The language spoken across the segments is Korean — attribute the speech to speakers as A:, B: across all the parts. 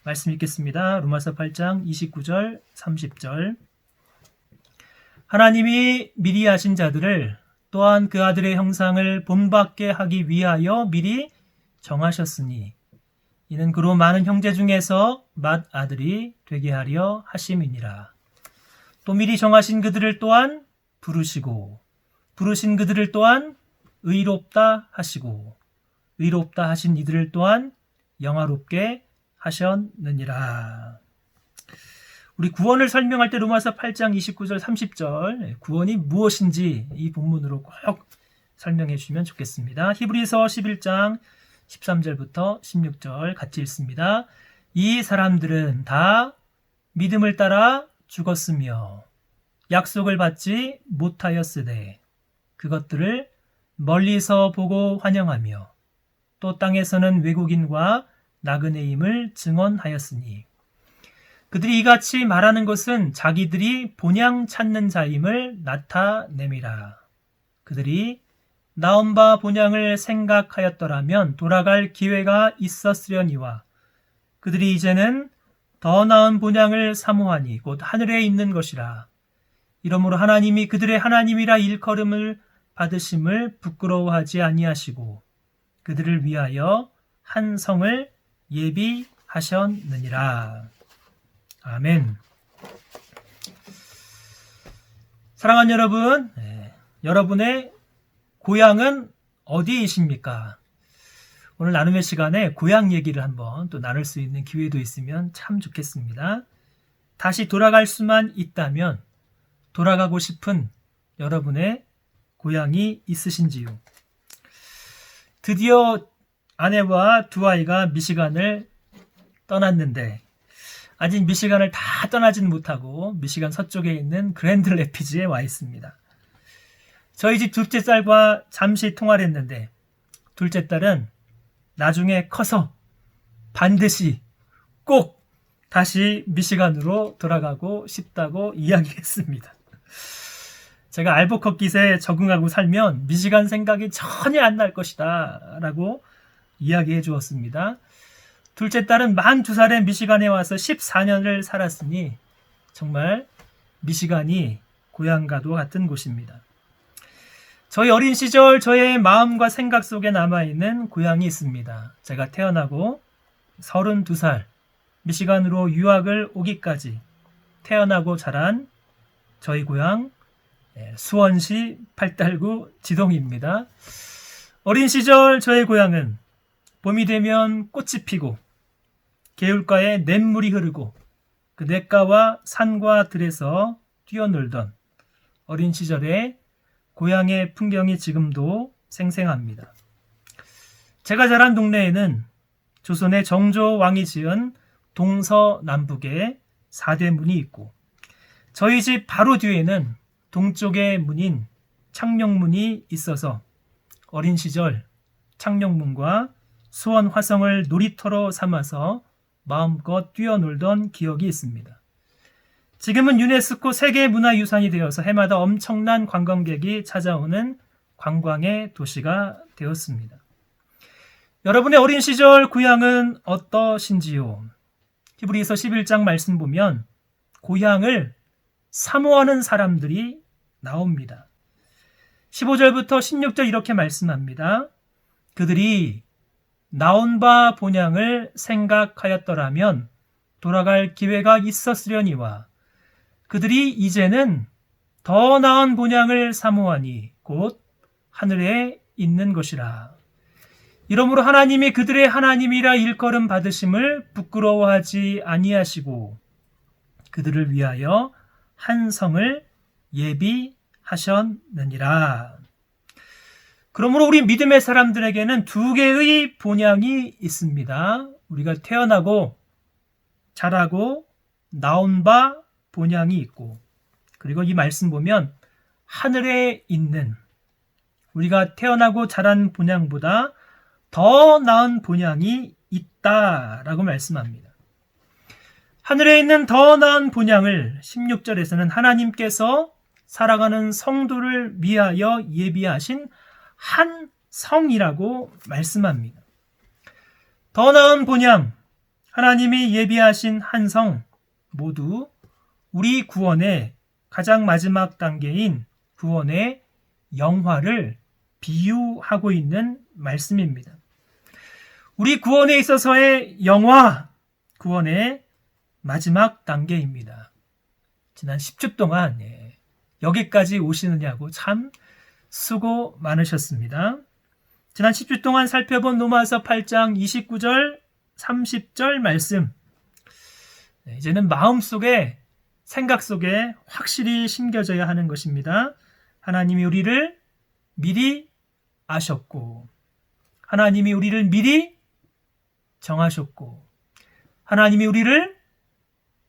A: 말씀 읽겠습니다. 로마서 8장 29절 30절. 하나님이 미리 하신 자들을 또한 그 아들의 형상을 본받게 하기 위하여 미리 정하셨으니 이는 그로 많은 형제 중에서 맏아들이 되게 하려 하심이니라. 또 미리 정하신 그들을 또한 부르시고 부르신 그들을 또한 의롭다 하시고 의롭다 하신 이들을 또한 영화롭게 하셨느니라. 우리 구원을 설명할 때 로마서 8장 29절 30절 구원이 무엇인지 이 본문으로 꼭 설명해 주시면 좋겠습니다. 히브리서 11장 13절부터 16절 같이 읽습니다. 이 사람들은 다 믿음을 따라 죽었으며 약속을 받지 못하였으되 그것들을 멀리서 보고 환영하며 또 땅에서는 외국인과 나그네임을 증언하였으니 그들이 이같이 말하는 것은 자기들이 본향 찾는 자임을 나타냄이라. 그들이 나온 바 본향을 생각하였더라면 돌아갈 기회가 있었으려니와 그들이 이제는 더 나은 본향을 사모하니 곧 하늘에 있는 것이라. 이러므로 하나님이 그들의 하나님이라 일컬음을 받으심을 부끄러워하지 아니하시고 그들을 위하여 한 성을 예비하셨느니라. 아멘. 사랑하는 여러분, 여러분의 고향은 어디이십니까? 오늘 나눔의 시간에 고향 얘기를 한번 또 나눌 수 있는 기회도 있으면 참 좋겠습니다. 다시 돌아갈 수만 있다면 돌아가고 싶은 여러분의 고향이 있으신지요? 드디어 아내와 두 아이가 미시간을 떠났는데 아직 미시간을 다 떠나진 못하고 미시간 서쪽에 있는 그랜드 래피즈에 와 있습니다. 저희 집 둘째 딸과 잠시 통화를 했는데 둘째 딸은 나중에 커서 반드시 꼭 다시 미시간으로 돌아가고 싶다고 이야기했습니다. 제가 알버커킷에 적응하고 살면 미시간 생각이 전혀 안 날 것이다 라고 이야기해 주었습니다. 둘째 딸은 만 2살에 미시간에 와서 14년을 살았으니 정말 미시간이 고향과도 같은 곳입니다. 저희 어린 시절 저의 마음과 생각 속에 남아있는 고향이 있습니다. 제가 태어나고 32살 미시간으로 유학을 오기까지 태어나고 자란 저희 고향 수원시 팔달구 지동입니다. 어린 시절 저의 고향은 봄이 되면 꽃이 피고 개울가에 냇물이 흐르고 그 냇가와 산과 들에서 뛰어놀던 어린 시절의 고향의 풍경이 지금도 생생합니다. 제가 자란 동네에는 조선의 정조 왕이 지은 동서남북에 4대 문이 있고 저희 집 바로 뒤에는 동쪽의 문인 창녕문이 있어서 어린 시절 창녕문과 수원 화성을 놀이터로 삼아서 마음껏 뛰어놀던 기억이 있습니다. 지금은 유네스코 세계문화유산이 되어서 해마다 엄청난 관광객이 찾아오는 관광의 도시가 되었습니다. 여러분의 어린 시절 고향은 어떠신지요? 히브리서 11장 말씀 보면 고향을 사모하는 사람들이 나옵니다. 15절부터 16절 이렇게 말씀합니다. 그들이 나온 바 본향을 생각하였더라면 돌아갈 기회가 있었으려니와 그들이 이제는 더 나은 본향을 사모하니 곧 하늘에 있는 것이라. 이러므로 하나님이 그들의 하나님이라 일컬음 받으심을 부끄러워하지 아니하시고 그들을 위하여 한 성을 예비하셨느니라. 그러므로 우리 믿음의 사람들에게는 두 개의 본향이 있습니다. 우리가 태어나고 자라고 나온 바 본향이 있고 그리고 이 말씀 보면 하늘에 있는 우리가 태어나고 자란 본향보다 더 나은 본향이 있다라고 말씀합니다. 하늘에 있는 더 나은 본향을 16절에서는 하나님께서 살아가는 성도를 위하여 예비하신 한 성이라고 말씀합니다. 더 나은 본향, 하나님이 예비하신 한 성 모두 우리 구원의 가장 마지막 단계인 구원의 영화를 비유하고 있는 말씀입니다. 우리 구원에 있어서의 영화, 구원의 마지막 단계입니다. 지난 10주 동안 여기까지 오시느냐고 참 수고 많으셨습니다. 지난 10주 동안 살펴본 로마서 8장 29절, 30절 말씀, 이제는 마음속에, 생각 속에 확실히 심겨져야 하는 것입니다. 하나님이 우리를 미리 아셨고, 하나님이 우리를 미리 정하셨고, 하나님이 우리를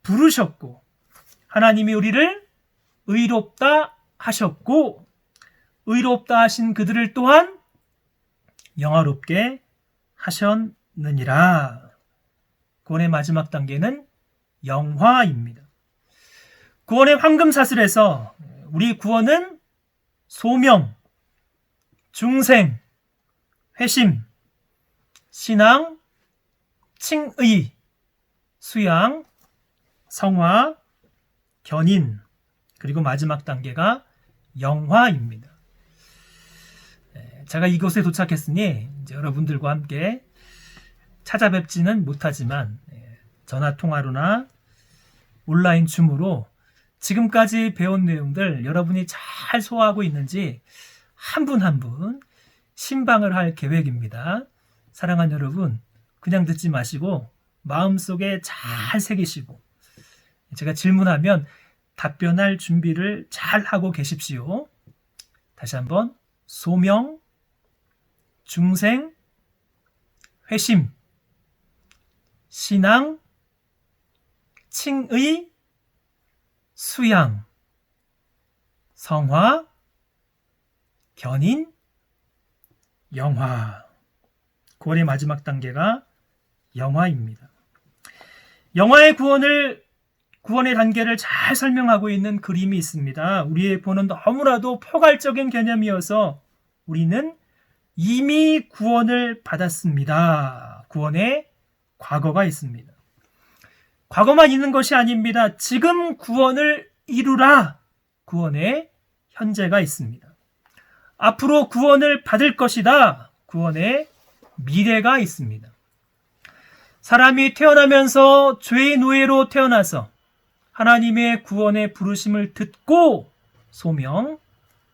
A: 부르셨고, 하나님이 우리를 의롭다 하셨고, 의롭다 하신 그들을 또한 영화롭게 하셨느니라. 구원의 마지막 단계는 영화입니다. 구원의 황금사슬에서 우리 구원은 소명, 중생, 회심, 신앙, 칭의, 수양, 성화, 견인, 그리고 마지막 단계가 영화입니다. 제가 이곳에 도착했으니 이제 여러분들과 함께 찾아뵙지는 못하지만 전화 통화로나 온라인 줌으로 지금까지 배운 내용들 여러분이 잘 소화하고 있는지 한 분 한 분 신방을 할 계획입니다. 사랑하는 여러분, 그냥 듣지 마시고 마음속에 잘 새기시고 제가 질문하면 답변할 준비를 잘 하고 계십시오. 다시 한번 소명, 중생, 회심, 신앙, 칭의, 수양, 성화, 견인, 영화. 구원의 마지막 단계가 영화입니다. 영화의 구원의 단계를 잘 설명하고 있는 그림이 있습니다. 우리의 구원은 너무나도 포괄적인 개념이어서 우리는 이미 구원을 받았습니다. 구원의 과거가 있습니다. 과거만 있는 것이 아닙니다. 지금 구원을 이루라. 구원의 현재가 있습니다. 앞으로 구원을 받을 것이다. 구원의 미래가 있습니다. 사람이 태어나면서 죄의 노예로 태어나서 하나님의 구원의 부르심을 듣고 소명,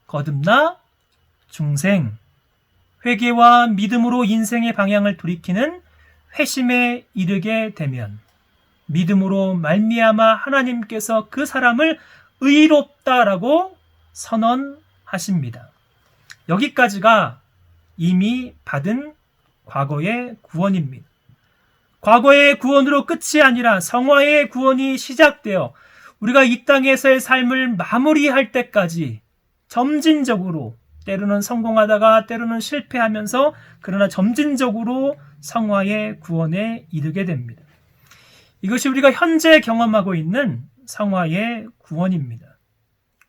A: 거듭나 중생, 회개와 믿음으로 인생의 방향을 돌이키는 회심에 이르게 되면 믿음으로 말미암아 하나님께서 그 사람을 의롭다라고 선언하십니다. 여기까지가 이미 받은 과거의 구원입니다. 과거의 구원으로 끝이 아니라 성화의 구원이 시작되어 우리가 이 땅에서의 삶을 마무리할 때까지 점진적으로, 때로는 성공하다가 때로는 실패하면서 그러나 점진적으로 성화의 구원에 이르게 됩니다. 이것이 우리가 현재 경험하고 있는 성화의 구원입니다.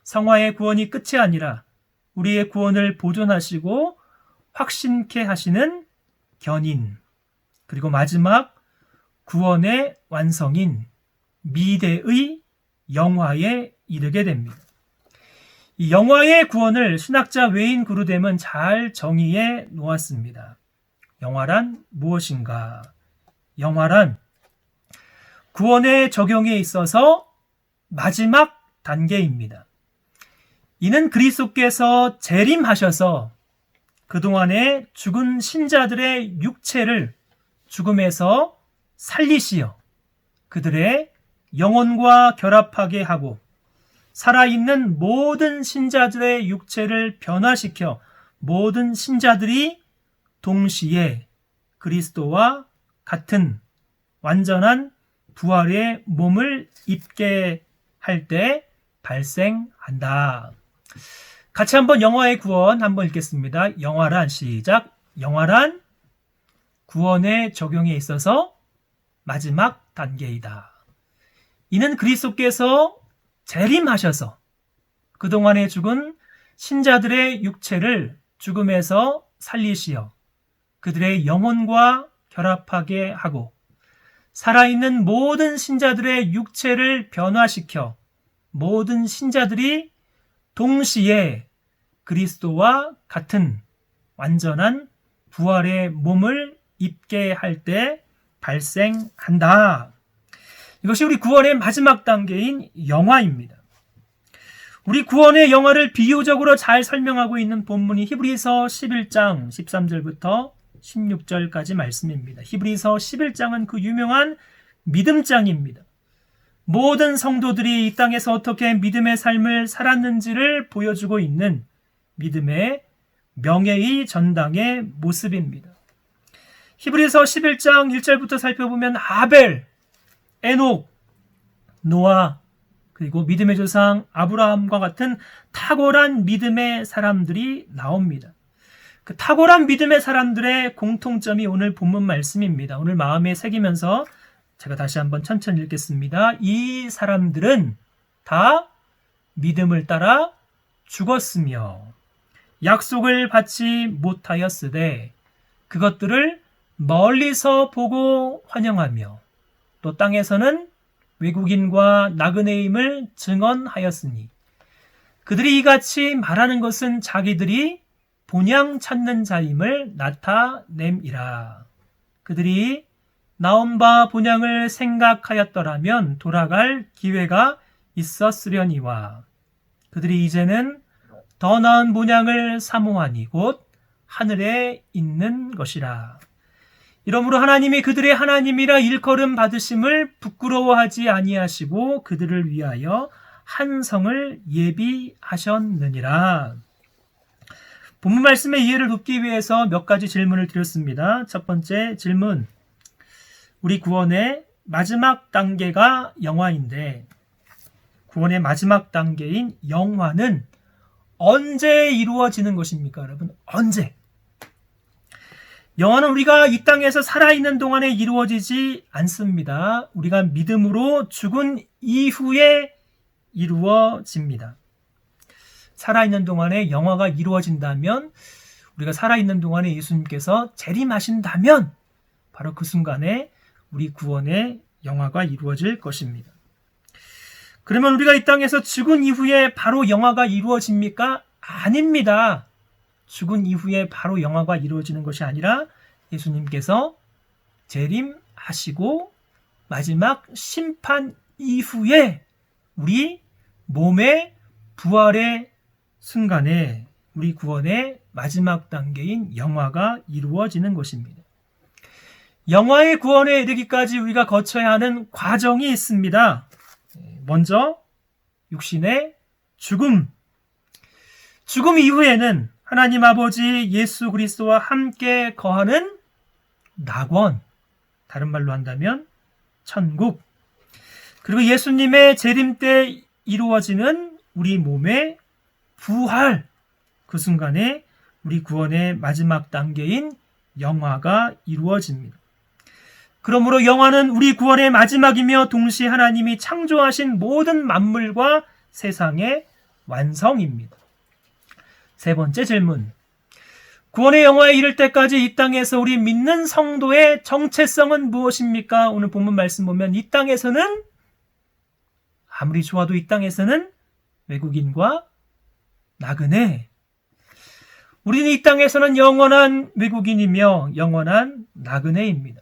A: 성화의 구원이 끝이 아니라 우리의 구원을 보존하시고 확신케 하시는 견인, 그리고 마지막 구원의 완성인 미래의 영화에 이르게 됩니다. 이 영화의 구원을 신학자 웨인 그루뎀은 잘 정의해 놓았습니다. 영화란 무엇인가? 영화란 구원의 적용에 있어서 마지막 단계입니다. 이는 그리스도께서 재림하셔서 그동안의 죽은 신자들의 육체를 죽음에서 살리시어 그들의 영혼과 결합하게 하고 살아있는 모든 신자들의 육체를 변화시켜 모든 신자들이 동시에 그리스도와 같은 완전한 부활의 몸을 입게 할 때 발생한다. 같이 한번 영화의 구원 한번 읽겠습니다. 영화란 시작. 영화란 구원의 적용에 있어서 마지막 단계이다. 이는 그리스도께서 재림하셔서 그동안에 죽은 신자들의 육체를 죽음에서 살리시어 그들의 영혼과 결합하게 하고 살아있는 모든 신자들의 육체를 변화시켜 모든 신자들이 동시에 그리스도와 같은 완전한 부활의 몸을 입게 할 때 발생한다. 이것이 우리 구원의 마지막 단계인 영화입니다. 우리 구원의 영화를 비유적으로 잘 설명하고 있는 본문이 히브리서 11장 13절부터 16절까지 말씀입니다. 히브리서 11장은 그 유명한 믿음장입니다. 모든 성도들이 이 땅에서 어떻게 믿음의 삶을 살았는지를 보여주고 있는 믿음의 명예의 전당의 모습입니다. 히브리서 11장 1절부터 살펴보면 아벨, 에녹, 노아, 그리고 믿음의 조상 아브라함과 같은 탁월한 믿음의 사람들이 나옵니다. 그 탁월한 믿음의 사람들의 공통점이 오늘 본문 말씀입니다. 오늘 마음에 새기면서 제가 다시 한번 천천히 읽겠습니다. 이 사람들은 다 믿음을 따라 죽었으며 약속을 받지 못하였으되 그것들을 멀리서 보고 환영하며 또 땅에서는 외국인과 나그네임을 증언하였으니 그들이 이같이 말하는 것은 자기들이 본향 찾는 자임을 나타냄이라. 그들이 나온 바 본향을 생각하였더라면 돌아갈 기회가 있었으려니와 그들이 이제는 더 나은 본향을 사모하니 곧 하늘에 있는 것이라. 이러므로 하나님이 그들의 하나님이라 일컬음 받으심을 부끄러워하지 아니하시고 그들을 위하여 한 성을 예비하셨느니라. 본문 말씀의 이해를 돕기 위해서 몇 가지 질문을 드렸습니다. 첫 번째 질문, 우리 구원의 마지막 단계가 영화인데 구원의 마지막 단계인 영화는 언제 이루어지는 것입니까? 여러분, 언제? 영화는 우리가 이 땅에서 살아있는 동안에 이루어지지 않습니다. 우리가 믿음으로 죽은 이후에 이루어집니다. 살아있는 동안에 영화가 이루어진다면, 우리가 살아있는 동안에 예수님께서 재림하신다면 바로 그 순간에 우리 구원의 영화가 이루어질 것입니다. 그러면 우리가 이 땅에서 죽은 이후에 바로 영화가 이루어집니까? 아닙니다. 죽은 이후에 바로 영화가 이루어지는 것이 아니라 예수님께서 재림하시고 마지막 심판 이후에 우리 몸의 부활의 순간에 우리 구원의 마지막 단계인 영화가 이루어지는 것입니다. 영화의 구원에 이르기까지 우리가 거쳐야 하는 과정이 있습니다. 먼저 육신의 죽음. 죽음 이후에는 하나님 아버지 예수 그리스도와 함께 거하는 낙원, 다른 말로 한다면 천국, 그리고 예수님의 재림 때 이루어지는 우리 몸의 부활, 그 순간에 우리 구원의 마지막 단계인 영화가 이루어집니다. 그러므로 영화는 우리 구원의 마지막이며 동시에 하나님이 창조하신 모든 만물과 세상의 완성입니다. 세 번째 질문, 구원의 영화에 이를 때까지 이 땅에서 우리 믿는 성도의 정체성은 무엇입니까? 오늘 본문 말씀 보면 이 땅에서는 아무리 좋아도 이 땅에서는 외국인과 나그네, 우리는 이 땅에서는 영원한 외국인이며 영원한 나그네입니다.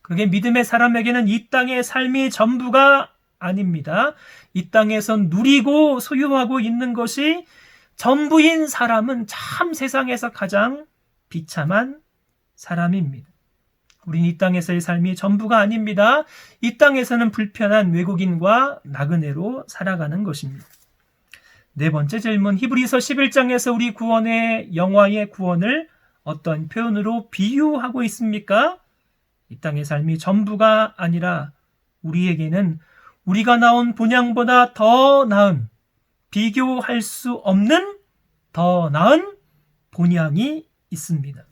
A: 그게 믿음의 사람에게는 이 땅의 삶이 전부가 아닙니다. 이 땅에서 누리고 소유하고 있는 것이 전부인 사람은 참 세상에서 가장 비참한 사람입니다. 우린 이 땅에서의 삶이 전부가 아닙니다. 이 땅에서는 불편한 외국인과 나그네로 살아가는 것입니다. 네 번째 질문, 히브리서 11장에서 우리 구원의 영화의 구원을 어떤 표현으로 비유하고 있습니까? 이 땅의 삶이 전부가 아니라 우리에게는 우리가 나온 본향보다 더 나은, 비교할 수 없는 더 나은 본향이 있습니다.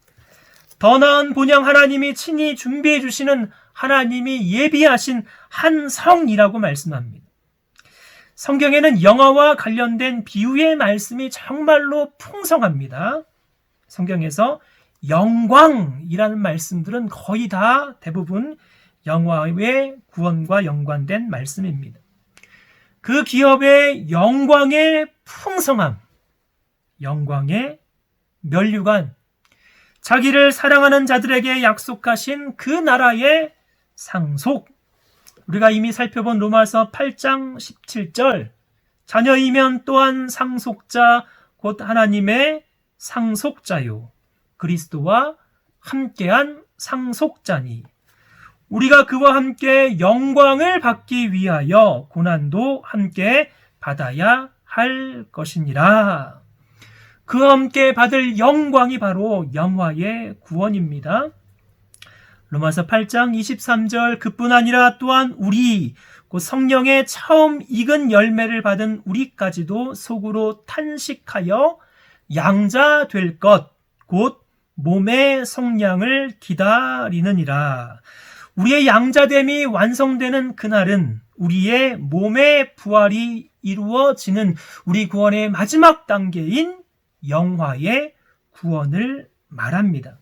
A: 더 나은 본향, 하나님이 친히 준비해 주시는, 하나님이 예비하신 한 성이라고 말씀합니다. 성경에는 영화와 관련된 비유의 말씀이 정말로 풍성합니다. 성경에서 영광이라는 말씀들은 거의 다 대부분 영화의 구원과 연관된 말씀입니다. 그 기업의 영광의 풍성함, 영광의 면류관, 자기를 사랑하는 자들에게 약속하신 그 나라의 상속, 우리가 이미 살펴본 로마서 8장 17절, 자녀이면 또한 상속자 곧 하나님의 상속자요 그리스도와 함께한 상속자니 우리가 그와 함께 영광을 받기 위하여 고난도 함께 받아야 할 것이니라. 그와 함께 받을 영광이 바로 영화의 구원입니다. 로마서 8장 23절 그뿐 아니라 또한 우리 곧 성령의 처음 익은 열매를 받은 우리까지도 속으로 탄식하여 양자 될 것 곧 몸의 성량을 기다리느니라. 우리의 양자됨이 완성되는 그날은 우리의 몸의 부활이 이루어지는 우리 구원의 마지막 단계인 영화의 구원을 말합니다.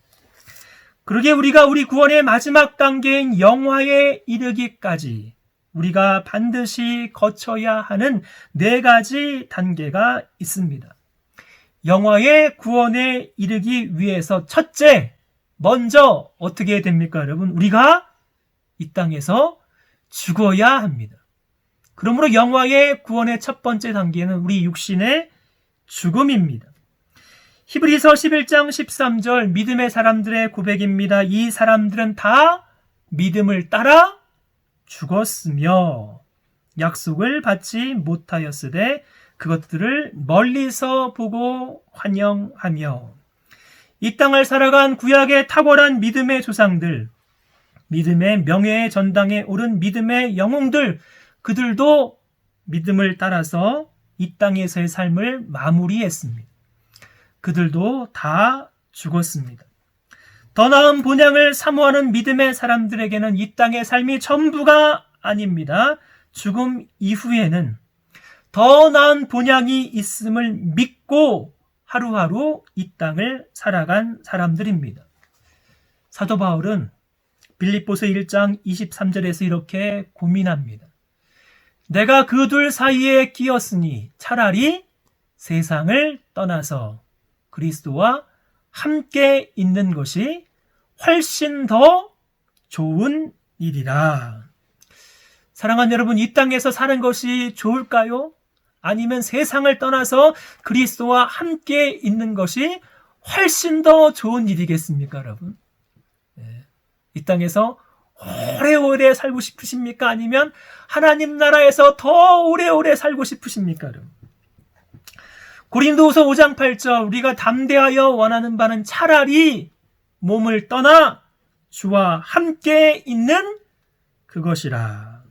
A: 그러게 우리가 우리 구원의 마지막 단계인 영화에 이르기까지 우리가 반드시 거쳐야 하는 4가지 단계가 있습니다. 영화의 구원에 이르기 위해서 첫째, 먼저 어떻게 됩니까, 여러분? 우리가 이 땅에서 죽어야 합니다. 그러므로 영화의 구원의 첫 번째 단계는 우리 육신의 죽음입니다. 히브리서 11장 13절 믿음의 사람들의 고백입니다. 이 사람들은 다 믿음을 따라 죽었으며 약속을 받지 못하였으되 그것들을 멀리서 보고 환영하며 이 땅을 살아간 구약의 탁월한 믿음의 조상들, 믿음의 명예의 전당에 오른 믿음의 영웅들, 그들도 믿음을 따라서 이 땅에서의 삶을 마무리했습니다. 그들도 다 죽었습니다. 더 나은 본향을 사모하는 믿음의 사람들에게는 이 땅의 삶이 전부가 아닙니다. 죽음 이후에는 더 나은 본향이 있음을 믿고 하루하루 이 땅을 살아간 사람들입니다. 사도 바울은 빌립보서 1장 23절에서 이렇게 고민합니다. 내가 그 둘 사이에 끼었으니 차라리 세상을 떠나서 그리스도와 함께 있는 것이 훨씬 더 좋은 일이라. 사랑하는 여러분, 이 땅에서 사는 것이 좋을까요? 아니면 세상을 떠나서 그리스도와 함께 있는 것이 훨씬 더 좋은 일이겠습니까, 여러분? 네. 이 땅에서 오래오래 살고 싶으십니까? 아니면 하나님 나라에서 더 오래오래 살고 싶으십니까, 여러분? 고린도후서 5장 8절 우리가 담대하여 원하는 바는 차라리 몸을 떠나 주와 함께 있는 그것이라.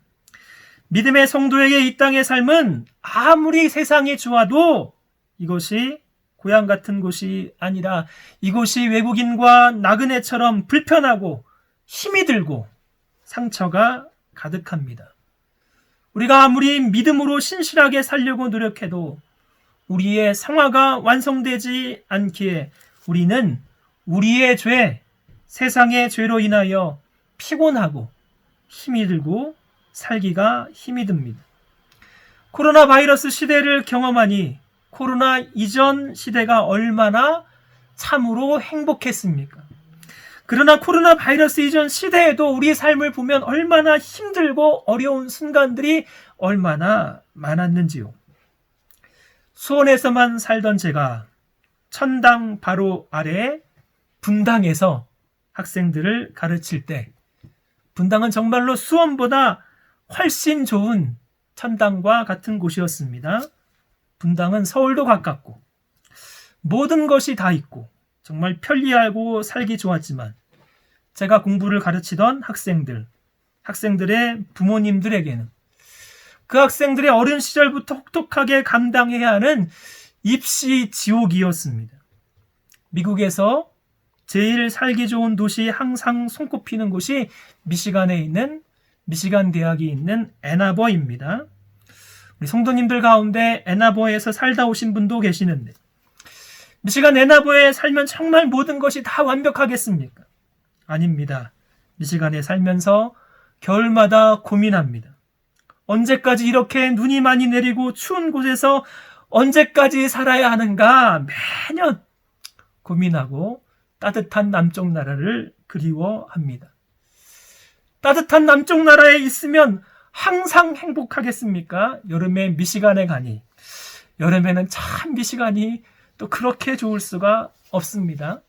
A: 믿음의 성도에게 이 땅의 삶은 아무리 세상이 좋아도 이것이 고향 같은 곳이 아니라 이곳이 외국인과 나그네처럼 불편하고 힘이 들고 상처가 가득합니다. 우리가 아무리 믿음으로 신실하게 살려고 노력해도 우리의 성화가 완성되지 않기에 우리는 우리의 죄, 세상의 죄로 인하여 피곤하고 힘이 들고 살기가 힘이 듭니다. 코로나 바이러스 시대를 경험하니 코로나 이전 시대가 얼마나 참으로 행복했습니까? 그러나 코로나 바이러스 이전 시대에도 우리의 삶을 보면 얼마나 힘들고 어려운 순간들이 얼마나 많았는지요. 수원에서만 살던 제가 천당 바로 아래 분당에서 학생들을 가르칠 때 분당은 정말로 수원보다 훨씬 좋은 천당과 같은 곳이었습니다. 분당은 서울도 가깝고 모든 것이 다 있고 정말 편리하고 살기 좋았지만 제가 공부를 가르치던 학생들의 부모님들에게는 그 학생들의 어린 시절부터 혹독하게 감당해야 하는 입시 지옥이었습니다. 미국에서 제일 살기 좋은 도시 항상 손꼽히는 곳이 미시간에 있는 미시간 대학이 있는 애나버입니다. 우리 성도님들 가운데 애나버에서 살다 오신 분도 계시는데 미시간 애나버에 살면 정말 모든 것이 다 완벽하겠습니까? 아닙니다. 미시간에 살면서 겨울마다 고민합니다. 언제까지 이렇게 눈이 많이 내리고 추운 곳에서 언제까지 살아야 하는가 매년 고민하고 따뜻한 남쪽 나라를 그리워합니다. 따뜻한 남쪽 나라에 있으면 항상 행복하겠습니까? 여름에 미시간에 가니, 여름에는 참 미시간이 또 그렇게 좋을 수가 없습니다.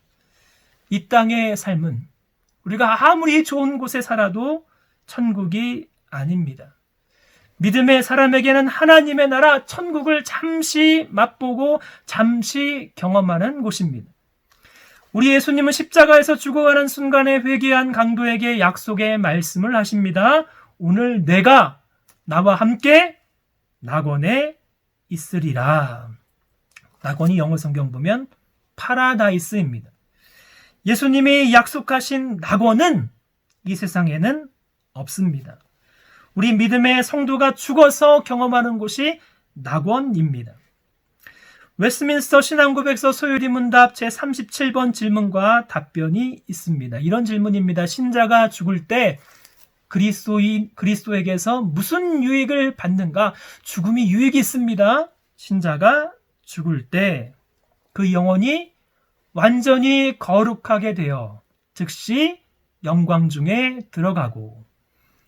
A: 이 땅의 삶은 우리가 아무리 좋은 곳에 살아도 천국이 아닙니다. 믿음의 사람에게는 하나님의 나라 천국을 잠시 맛보고 잠시 경험하는 곳입니다. 우리 예수님은 십자가에서 죽어가는 순간에 회개한 강도에게 약속의 말씀을 하십니다. 오늘 내가 나와 함께 낙원에 있으리라. 낙원이 영어 성경 보면 파라다이스입니다. 예수님이 약속하신 낙원은 이 세상에는 없습니다. 우리 믿음의 성도가 죽어서 경험하는 곳이 낙원입니다. 웨스민스터 신앙고백서 소요리 문답 제37번 질문과 답변이 있습니다. 이런 질문입니다. 신자가 죽을 때 그리스도에게서 무슨 유익을 받는가? 죽음이 유익이 있습니다. 신자가 죽을 때 그 영혼이 완전히 거룩하게 되어 즉시 영광 중에 들어가고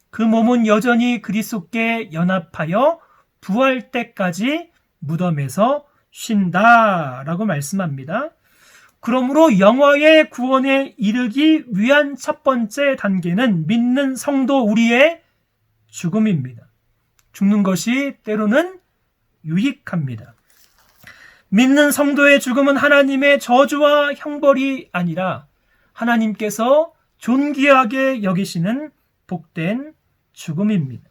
A: 그 몸은 여전히 그리스도께 연합하여 부활 때까지 무덤에서 쉰다라고 말씀합니다. 그러므로 영화의 구원에 이르기 위한 첫 번째 단계는 믿는 성도 우리의 죽음입니다. 죽는 것이 때로는 유익합니다. 믿는 성도의 죽음은 하나님의 저주와 형벌이 아니라 하나님께서 존귀하게 여기시는 복된 죽음입니다.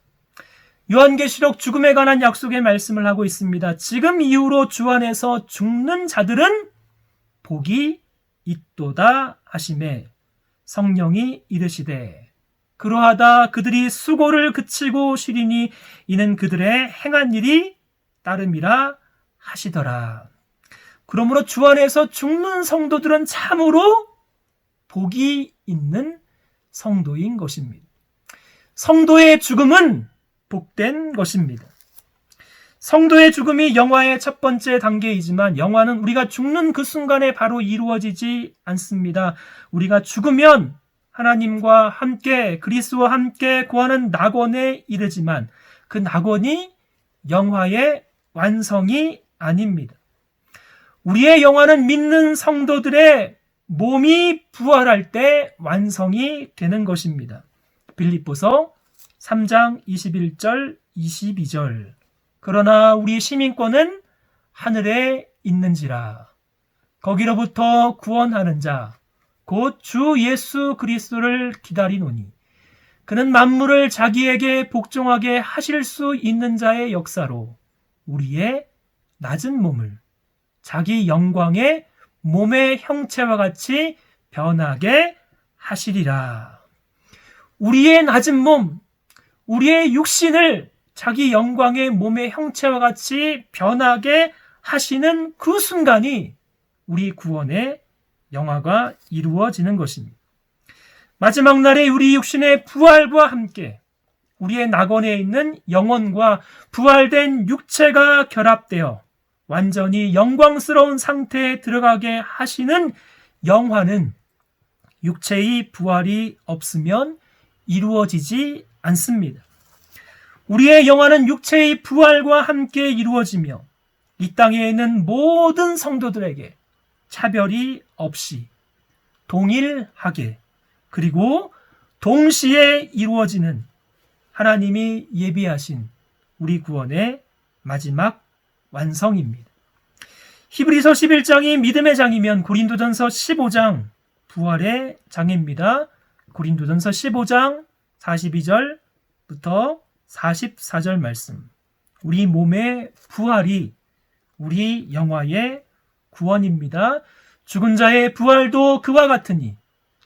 A: 요한계시록 죽음에 관한 약속의 말씀을 하고 있습니다. 지금 이후로 주 안에서 죽는 자들은 복이 있도다 하시매 성령이 이르시되 그러하다 그들이 수고를 그치고 쉬리니 이는 그들의 행한 일이 따름이라 하시더라. 그러므로 주 안에서 죽는 성도들은 참으로 복이 있는 성도인 것입니다. 성도의 죽음은 복된 것입니다. 성도의 죽음이 영화의 첫 번째 단계이지만 영화는 우리가 죽는 그 순간에 바로 이루어지지 않습니다. 우리가 죽으면 하나님과 함께 그리스도와 함께 거하는 낙원에 이르지만 그 낙원이 영화의 완성이 아닙니다. 우리의 영화는 믿는 성도들의 몸이 부활할 때 완성이 되는 것입니다. 빌립보서 3장 21절 22절 그러나 우리 시민권은 하늘에 있는지라 거기로부터 구원하는 자 곧 주 예수 그리스도를 기다리노니 그는 만물을 자기에게 복종하게 하실 수 있는 자의 역사로 우리의 낮은 몸을 자기 영광의 몸의 형체와 같이 변하게 하시리라. 우리의 낮은 몸, 우리의 육신을 자기 영광의 몸의 형체와 같이 변하게 하시는 그 순간이 우리 구원의 영화가 이루어지는 것입니다. 마지막 날에 우리 육신의 부활과 함께 우리의 낙원에 있는 영혼과 부활된 육체가 결합되어 완전히 영광스러운 상태에 들어가게 하시는 영화는 육체의 부활이 없으면 이루어지지 않습니다. 우리의 영화는 육체의 부활과 함께 이루어지며 이 땅에 있는 모든 성도들에게 차별이 없이 동일하게 그리고 동시에 이루어지는 하나님이 예비하신 우리 구원의 마지막 완성입니다. 히브리서 11장이 믿음의 장이면 고린도전서 15장 부활의 장입니다. 고린도전서 15장 42절부터 44절 말씀. 우리 몸의 부활이 우리 영화의 구원입니다. 죽은 자의 부활도 그와 같으니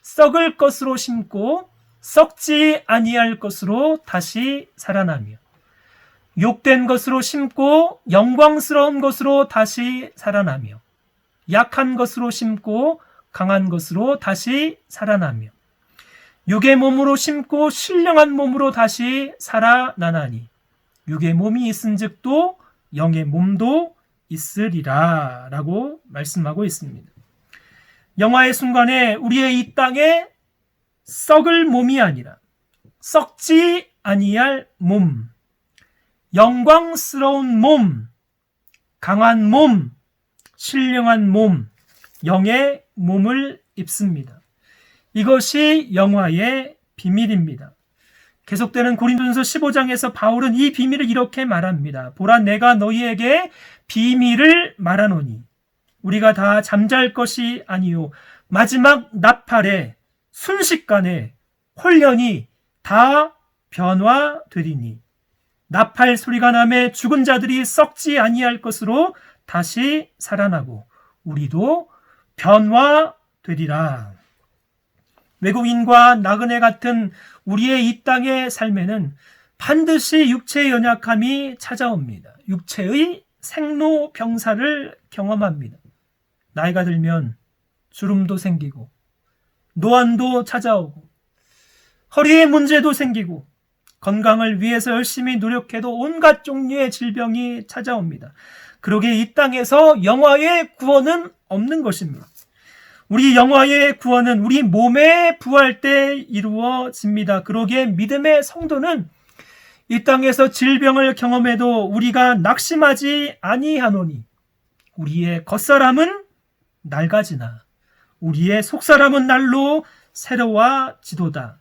A: 썩을 것으로 심고 썩지 아니할 것으로 다시 살아나며 욕된 것으로 심고 영광스러운 것으로 다시 살아나며 약한 것으로 심고 강한 것으로 다시 살아나며 육의 몸으로 심고 신령한 몸으로 다시 살아나나니 육의 몸이 있은즉도 영의 몸도 있으리라 라고 말씀하고 있습니다. 영화의 순간에 우리의 이 땅에 썩을 몸이 아니라 썩지 아니할 몸, 영광스러운 몸, 강한 몸, 신령한 몸, 영의 몸을 입습니다. 이것이 영화의 비밀입니다. 계속되는 고린도전서 15장에서 바울은 이 비밀을 이렇게 말합니다. 보라, 내가 너희에게 비밀을 말하노니 우리가 다 잠잘 것이 아니요 마지막 나팔에 순식간에 홀연히 다 변화되리니 나팔 소리가 나매 죽은 자들이 썩지 아니할 것으로 다시 살아나고 우리도 변화되리라. 외국인과 나그네 같은 우리의 이 땅의 삶에는 반드시 육체의 연약함이 찾아옵니다. 육체의 생로병사를 경험합니다. 나이가 들면 주름도 생기고 노안도 찾아오고 허리에 문제도 생기고 건강을 위해서 열심히 노력해도 온갖 종류의 질병이 찾아옵니다. 그러기에 이 땅에서 영화의 구원은 없는 것입니다. 우리 영화의 구원은 우리 몸에 부활 때 이루어집니다. 그러기에 믿음의 성도는 이 땅에서 질병을 경험해도 우리가 낙심하지 아니하노니 우리의 겉사람은 낡아지나 우리의 속사람은 날로 새로워지도다.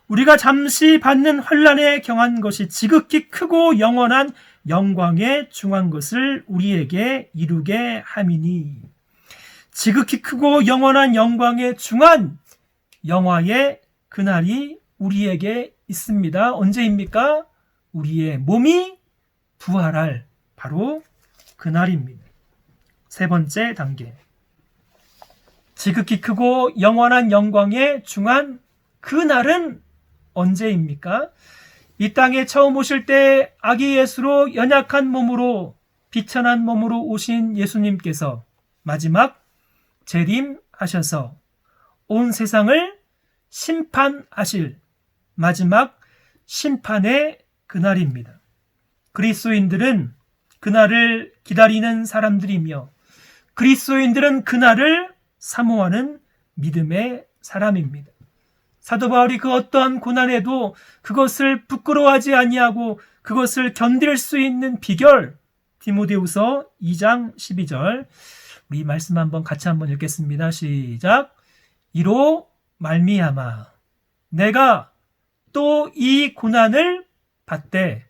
A: 우리가 잠시 받는 환난에 경한 것이 지극히 크고 영원한 영광에 중한 것을 우리에게 이루게 함이니 지극히 크고 영원한 영광에 중한 영화의 그날이 우리에게 있습니다. 언제입니까? 우리의 몸이 부활할 바로 그날입니다. 세 번째 단계. 지극히 크고 영원한 영광에 중한 그날은 언제입니까? 이 땅에 처음 오실 때 아기 예수로 연약한 몸으로 비천한 몸으로 오신 예수님께서 마지막 재림하셔서 온 세상을 심판하실 마지막 심판의 그날입니다. 그리스도인들은 그날을 기다리는 사람들이며 그리스도인들은 그날을 사모하는 믿음의 사람입니다. 사도 바울이 그 어떠한 고난에도 그것을 부끄러워하지 아니하고 그것을 견딜 수 있는 비결, 디모데후서 2장 12절 우리 말씀 같이 한번 읽겠습니다. 시작. 이로 말미암아 내가 또 이 고난을 받되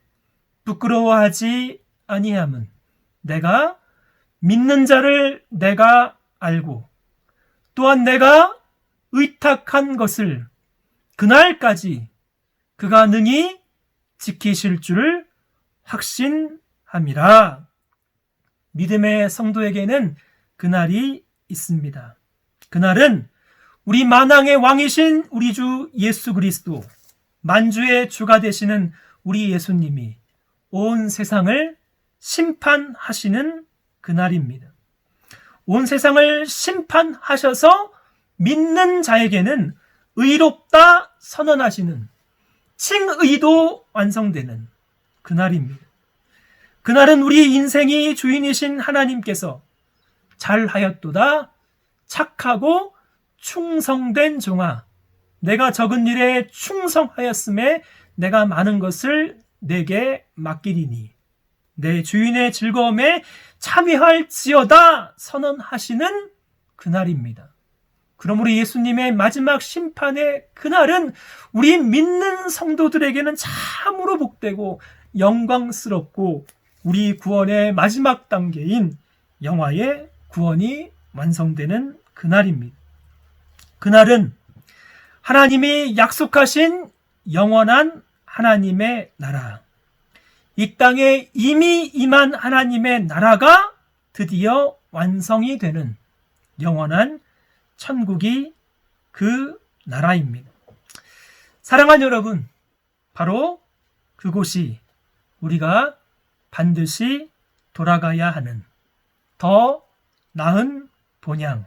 A: 부끄러워하지 아니함은 내가 믿는 자를 내가 알고 또한 내가 의탁한 것을 그날까지 그가 능히 지키실 줄 확신함이라. 믿음의 성도에게는 그날이 있습니다. 그날은 우리 만왕의 왕이신 우리 주 예수 그리스도, 만주의 주가 되시는 우리 예수님이 온 세상을 심판하시는 그날입니다. 온 세상을 심판하셔서 믿는 자에게는 의롭다 선언하시는 칭의도 완성되는 그날입니다. 그날은 우리 인생이 주인이신 하나님께서 잘하였도다 착하고 충성된 종아 내가 적은 일에 충성하였음에 내가 많은 것을 내게 맡기리니 내 주인의 즐거움에 참여할지어다 선언하시는 그날입니다. 그러므로 예수님의 마지막 심판의 그날은 우리 믿는 성도들에게는 참으로 복되고 영광스럽고 우리 구원의 마지막 단계인 영화의 구원이 완성되는 그날입니다. 그날은 하나님이 약속하신 영원한 하나님의 나라, 이 땅에 이미 임한 하나님의 나라가 드디어 완성이 되는 영원한 천국이 그 나라입니다. 사랑하는 여러분, 바로 그곳이 우리가 반드시 돌아가야 하는 더 나은 본향,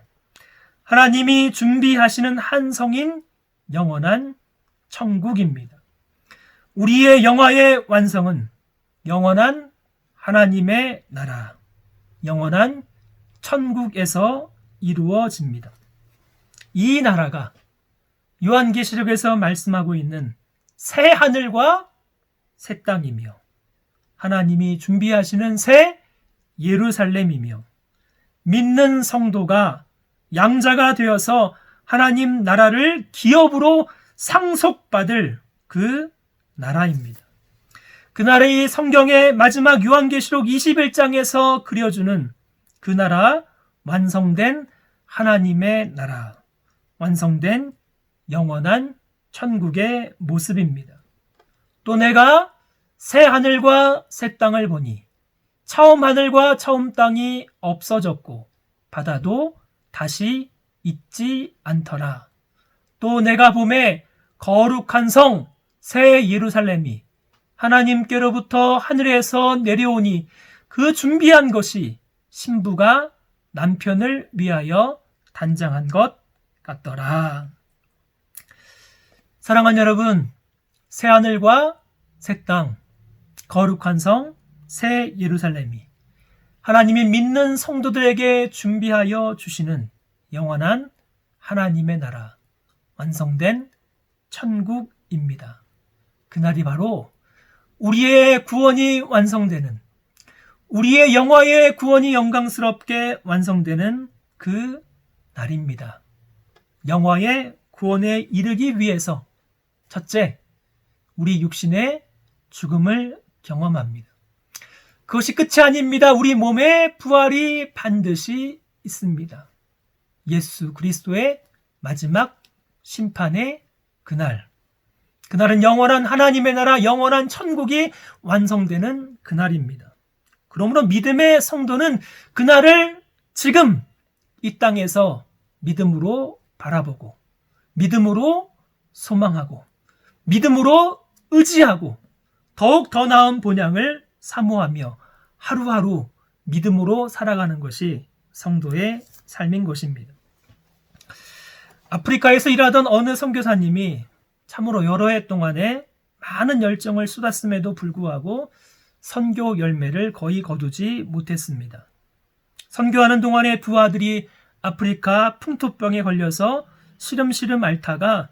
A: 하나님이 준비하시는 한성인 영원한 천국입니다. 우리의 영화의 완성은 영원한 하나님의 나라, 영원한 천국에서 이루어집니다. 이 나라가 요한계시록에서 말씀하고 있는 새 하늘과 새 땅이며 하나님이 준비하시는 새 예루살렘이며 믿는 성도가 양자가 되어서 하나님 나라를 기업으로 상속받을 그 나라입니다. 그 나라의 성경의 마지막 요한계시록 21장에서 그려주는 그 나라, 완성된 하나님의 나라, 완성된 영원한 천국의 모습입니다. 또 내가 새 하늘과 새 땅을 보니 처음 하늘과 처음 땅이 없어졌고 바다도 다시 있지 않더라. 또 내가 봄에 거룩한 성 새 예루살렘이 하나님께로부터 하늘에서 내려오니 그 준비한 것이 신부가 남편을 위하여 단장한 것 같더라. 사랑하는 여러분, 새 하늘과 새 땅, 거룩한 성 새 예루살렘이 하나님이 믿는 성도들에게 준비하여 주시는 영원한 하나님의 나라, 완성된 천국입니다. 그날이 바로 우리의 구원이 완성되는, 우리의 영화의 구원이 영광스럽게 완성되는 그 날입니다. 영화의 구원에 이르기 위해서 첫째, 우리 육신의 죽음을 경험합니다. 그것이 끝이 아닙니다. 우리 몸의 부활이 반드시 있습니다. 예수 그리스도의 마지막 심판의 그날, 그날은 영원한 하나님의 나라, 영원한 천국이 완성되는 그날입니다. 그러므로 믿음의 성도는 그날을 지금 이 땅에서 믿음으로 바라보고, 믿음으로 소망하고, 믿음으로 의지하고, 더욱 더 나은 본향을 사모하며 하루하루 믿음으로 살아가는 것이 성도의 삶인 것입니다. 아프리카에서 일하던 어느 선교사님이 참으로 여러 해 동안에 많은 열정을 쏟았음에도 불구하고 선교 열매를 거의 거두지 못했습니다. 선교하는 동안에 두 아들이 아프리카 풍토병에 걸려서 시름시름 앓다가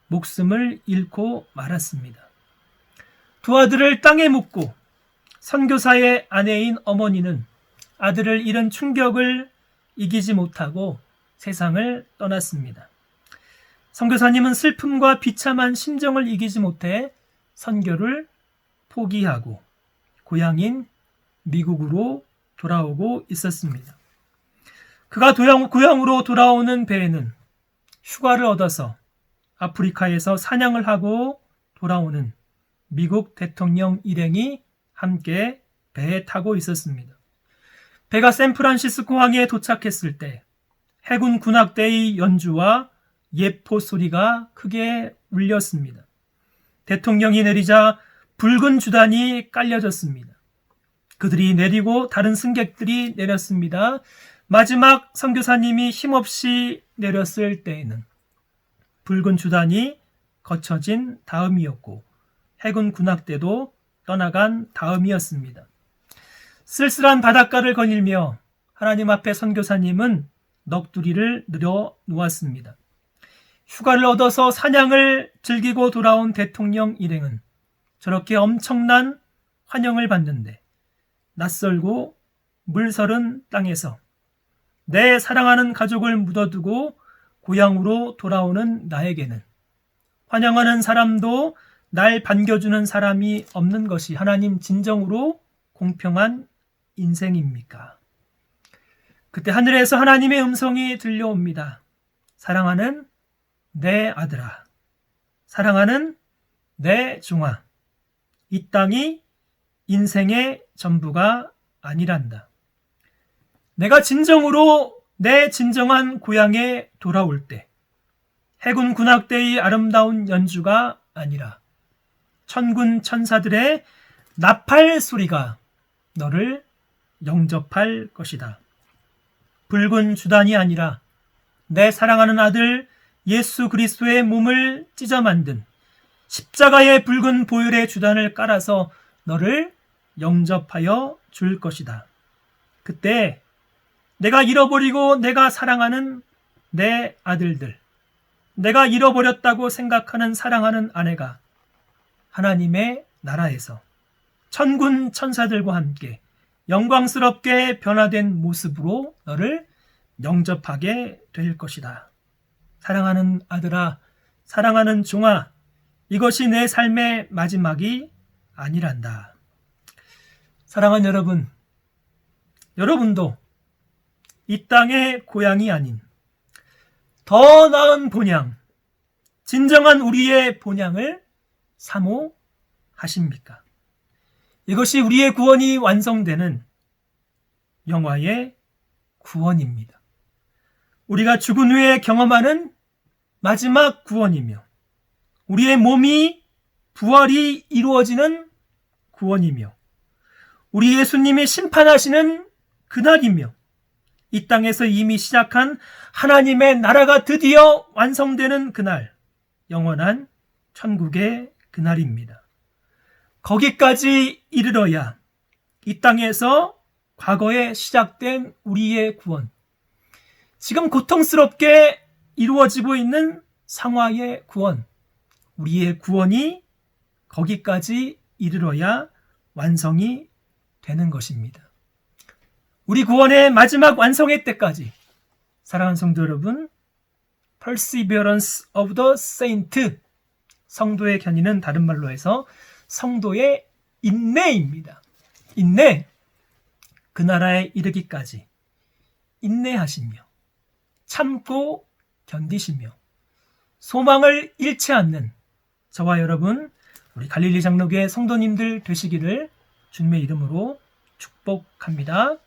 A: 목숨을 잃고 말았습니다. 두 아들을 땅에 묻고 선교사의 아내인 어머니는 아들을 잃은 충격을 이기지 못하고 세상을 떠났습니다. 선교사님은 슬픔과 비참한 심정을 이기지 못해 선교를 포기하고 고향인 미국으로 돌아오고 있었습니다. 그가 고향으로 돌아오는 배에는 휴가를 얻어서 아프리카에서 사냥을 하고 돌아오는 미국 대통령 일행이 함께 배에 타고 있었습니다. 배가 샌프란시스코 항에 도착했을 때 해군 군악대의 연주와 예포 소리가 크게 울렸습니다. 대통령이 내리자 붉은 주단이 깔려졌습니다. 그들이 내리고 다른 승객들이 내렸습니다. 마지막 선교사님이 힘없이 내렸을 때에는 붉은 주단이 거쳐진 다음이었고 해군 군악대도 떠나간 다음이었습니다. 쓸쓸한 바닷가를 거닐며 하나님 앞에 선교사님은 넋두리를 늘어 놓았습니다. 휴가를 얻어서 사냥을 즐기고 돌아온 대통령 일행은 저렇게 엄청난 환영을 받는데 낯설고 물서른 땅에서 내 사랑하는 가족을 묻어두고 고향으로 돌아오는 나에게는 환영하는 사람도 날 반겨주는 사람이 없는 것이 하나님 진정으로 공평한 인생입니까? 그때 하늘에서 하나님의 음성이 들려옵니다. 사랑하는 내 아들아, 사랑하는 내 종아, 이 땅이 인생의 전부가 아니란다. 내가 진정으로 내 진정한 고향에 돌아올 때 해군 군악대의 아름다운 연주가 아니라 천군 천사들의 나팔 소리가 너를 영접할 것이다. 붉은 주단이 아니라 내 사랑하는 아들 예수 그리스도의 몸을 찢어 만든 십자가의 붉은 보혈의 주단을 깔아서 너를 영접하여 줄 것이다. 그때 내가 잃어버리고 내가 사랑하는 내 아들들, 내가 잃어버렸다고 생각하는 사랑하는 아내가 하나님의 나라에서 천군 천사들과 함께 영광스럽게 변화된 모습으로 너를 영접하게 될 것이다. 사랑하는 아들아, 사랑하는 종아, 이것이 내 삶의 마지막이 아니란다. 사랑하는 여러분, 여러분도 이 땅의 고향이 아닌 더 나은 본향, 진정한 우리의 본향을 사모하십니까? 이것이 우리의 구원이 완성되는 영화의 구원입니다. 우리가 죽은 후에 경험하는 마지막 구원이며 우리의 몸이 부활이 이루어지는 구원이며 우리 예수님이 심판하시는 그날이며 이 땅에서 이미 시작한 하나님의 나라가 드디어 완성되는 그날, 영원한 천국의 그날입니다. 거기까지 이르러야 이 땅에서 과거에 시작된 우리의 구원, 지금 고통스럽게 이루어지고 있는 상황의 구원, 우리의 구원이 거기까지 이르러야 완성이 되는 것입니다. 우리 구원의 마지막 완성의 때까지 사랑하는 성도 여러분, Perseverance of the Saint, 성도의 견인은 다른 말로 해서 성도의 인내입니다. 인내, 그 나라에 이르기까지 인내하시며 참고 견디시며 소망을 잃지 않는 저와 여러분, 우리 갈릴리 장로교회 성도님들 되시기를 주님의 이름으로 축복합니다.